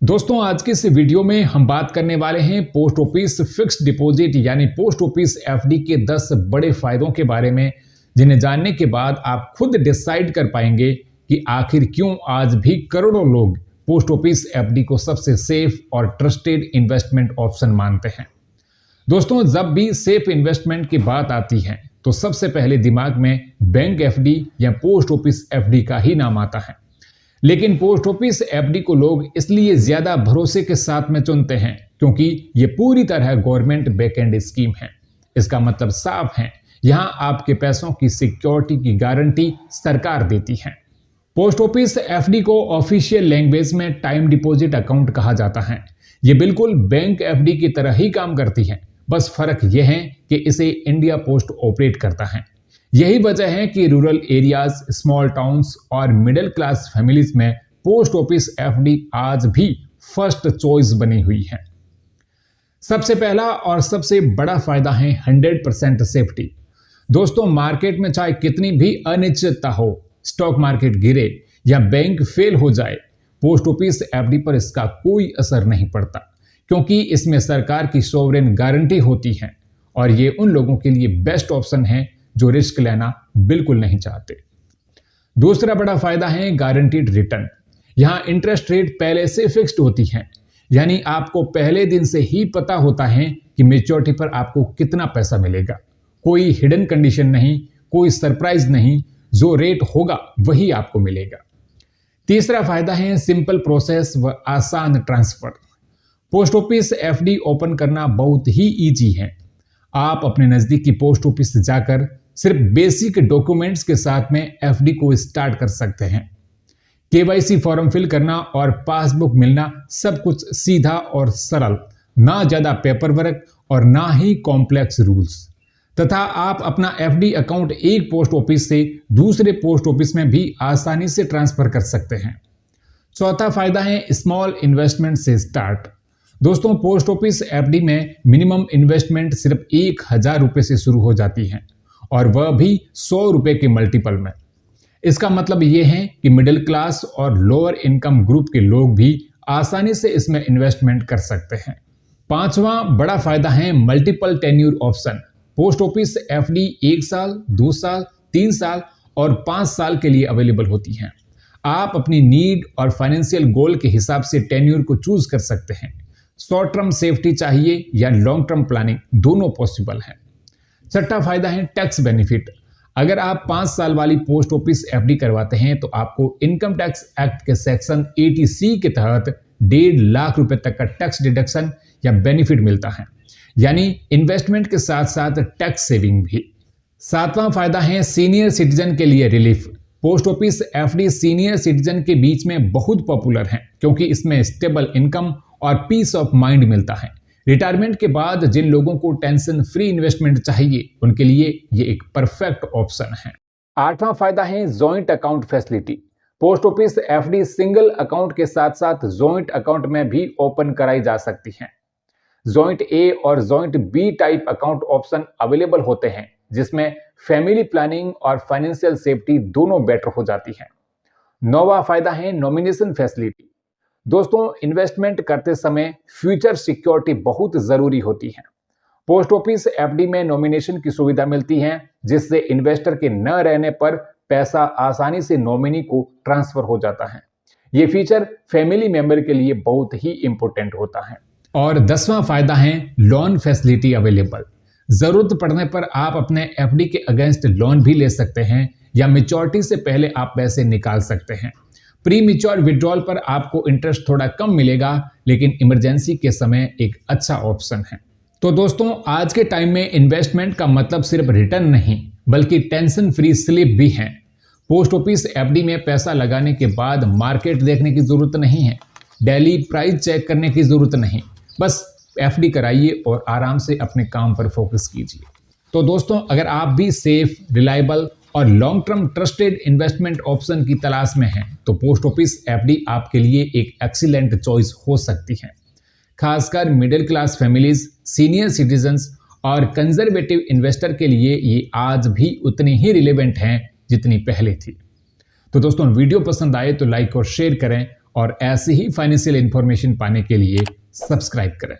दोस्तों आज के इस वीडियो में हम बात करने वाले हैं पोस्ट ऑफिस फिक्स्ड डिपॉजिट यानी पोस्ट ऑफिस एफडी के 10 बड़े फायदों के बारे में, जिन्हें जानने के बाद आप खुद डिसाइड कर पाएंगे कि आखिर क्यों आज भी करोड़ों लोग पोस्ट ऑफिस एफडी को सबसे सेफ और ट्रस्टेड इन्वेस्टमेंट ऑप्शन मानते हैं। दोस्तों जब भी सेफ इन्वेस्टमेंट की बात आती है तो सबसे पहले दिमाग में बैंक एफडी या पोस्ट ऑफिस एफडी का ही नाम आता है। लेकिन पोस्ट ऑफिस एफडी को लोग इसलिए ज्यादा भरोसे के साथ में चुनते हैं क्योंकि ये पूरी तरह गवर्नमेंट बैकएंड स्कीम है। इसका मतलब साफ है, यहां आपके पैसों की सिक्योरिटी की गारंटी सरकार देती है। पोस्ट ऑफिस एफडी को ऑफिशियल लैंग्वेज में टाइम डिपॉजिट अकाउंट कहा जाता है। ये बिल्कुल बैंक एफडी की तरह ही काम करती है, बस फर्क यह है कि इसे इंडिया पोस्ट ऑपरेट करता है। यही वजह है कि रूरल एरियाज, स्मॉल टाउन्स और मिडिल क्लास फैमिलीज में पोस्ट ऑफिस एफडी आज भी फर्स्ट चॉइस बनी हुई है। सबसे पहला और सबसे बड़ा फायदा है 100% सेफ्टी। दोस्तों मार्केट में चाहे कितनी भी अनिश्चितता हो, स्टॉक मार्केट गिरे या बैंक फेल हो जाए, पोस्ट ऑफिस एफडी पर इसका कोई असर नहीं पड़ता क्योंकि इसमें सरकार की सॉवरेन गारंटी होती है और ये उन लोगों के लिए बेस्ट ऑप्शन है जो रिस्क लेना बिल्कुल नहीं चाहते। दूसरा बड़ा फायदा है गारंटीड रिटर्न। यहां इंटरेस्ट रेट पहले से फिक्स्ड होती है, यानी आपको पहले दिन से ही पता होता है कि मैच्योरिटी पर आपको कितना पैसा मिलेगा। कोई हिडन कंडीशन नहीं, कोई सरप्राइज नहीं, जो रेट होगा वही आपको मिलेगा। तीसरा फायदा है सिंपल प्रोसेस व आसान transfer. Post office FD open करना बहुत ही इजी है। आप अपने नजदीकी पोस्ट ऑफिस जाकर सिर्फ बेसिक डॉक्यूमेंट्स के साथ में एफडी को स्टार्ट कर सकते हैं। केवाईसी फॉर्म फिल करना और पासबुक मिलना सब कुछ सीधा और सरल, ना ज्यादा पेपर वर्क और ना ही कॉम्प्लेक्स रूल्स। तथा आप अपना एफडी अकाउंट एक पोस्ट ऑफिस से दूसरे पोस्ट ऑफिस में भी आसानी से ट्रांसफर कर सकते हैं। चौथा फायदा है स्मॉल इन्वेस्टमेंट से स्टार्ट। दोस्तों पोस्ट ऑफिस एफडी में मिनिमम इन्वेस्टमेंट सिर्फ 1000 रुपए से शुरू हो जाती है और वह भी 100 रुपए के मल्टीपल में। इसका मतलब यह है कि मिडिल क्लास और लोअर इनकम ग्रुप के लोग भी आसानी से इसमें इन्वेस्टमेंट कर सकते हैं। पांचवा बड़ा फायदा है multiple tenure option. Post office FD 1 साल, 2 साल, 3 साल और 5 साल के लिए अवेलेबल होती हैं। आप अपनी नीड और फाइनेंशियल गोल के हिसाब से टेन्यूर को चूज कर सकते हैं। शॉर्ट टर्म सेफ्टी चाहिए या लॉन्ग टर्म प्लानिंग, दोनों पॉसिबल है। छठा फायदा है टैक्स बेनिफिट। अगर आप 5 साल वाली पोस्ट ऑफिस एफडी करवाते हैं तो आपको इनकम टैक्स एक्ट के सेक्शन 80C के तहत 1.5 लाख रुपए तक का टैक्स डिडक्शन या बेनिफिट मिलता है, यानी इन्वेस्टमेंट के साथ साथ टैक्स सेविंग भी। सातवां फायदा है सीनियर सिटीजन के लिए relief. Post office FD senior citizen के बीच में बहुत पॉपुलर है क्योंकि इसमें स्टेबल इनकम और पीस ऑफ माइंड मिलता है। रिटायरमेंट के बाद जिन लोगों को टेंशन फ्री इन्वेस्टमेंट चाहिए उनके लिए ये एक परफेक्ट ऑप्शन है। आठवां फायदा है joint account facility. Post office FD single account के साथ साथ जॉइंट अकाउंट में भी ओपन कराई जा सकती है। जॉइंट ए और joint B type account option available होते हैं, जिसमें फैमिली प्लानिंग और फाइनेंशियल सेफ्टी दोनों बेटर हो जाती है। नौवां फायदा है नॉमिनेशन फैसिलिटी। दोस्तों इन्वेस्टमेंट करते समय फ्यूचर सिक्योरिटी बहुत जरूरी होती है। पोस्ट ऑफिस एफडी में नॉमिनेशन की सुविधा मिलती है, जिससे इन्वेस्टर के न रहने पर पैसा आसानी से नॉमिनी को ट्रांसफर हो जाता है। यह फीचर फैमिली मेंबर के लिए बहुत ही इंपॉर्टेंट होता है। और 10वां फायदा है लोन फैसिलिटी अवेलेबल। जरूरत पड़ने पर आप अपने एफडी के अगेंस्ट लोन भी ले सकते हैं या मैच्योरिटी से पहले आप पैसे निकाल सकते हैं। प्री मैच्योर विड्रॉल पर आपको इंटरेस्ट थोड़ा कम मिलेगा, लेकिन इमरजेंसी के समय एक अच्छा ऑप्शन है। तो दोस्तों आज के टाइम में इन्वेस्टमेंट का मतलब सिर्फ रिटर्न नहीं बल्कि टेंशन फ्री स्लिप भी है। पोस्ट ऑफिस एफडी में पैसा लगाने के बाद मार्केट देखने की जरूरत नहीं है, डेली प्राइस चेक करने की जरूरत नहीं, बस एफडी कराइए और आराम से अपने काम पर फोकस कीजिए। तो दोस्तों अगर आप भी सेफ, रिलायबल और long term trusted investment option की तलाश में हैं तो पोस्ट ऑफिस एफडी आपके लिए एक एक्सीलेंट चॉइस हो सकती है। खासकर middle class families, senior citizens और कंजर्वेटिव इन्वेस्टर के लिए ये आज भी उतनी ही रिलेवेंट हैं जितनी पहले थी। तो दोस्तों वीडियो पसंद आए तो लाइक और शेयर करें और ऐसी ही फाइनेंशियल इंफॉर्मेशन पाने के लिए सब्सक्राइब करें।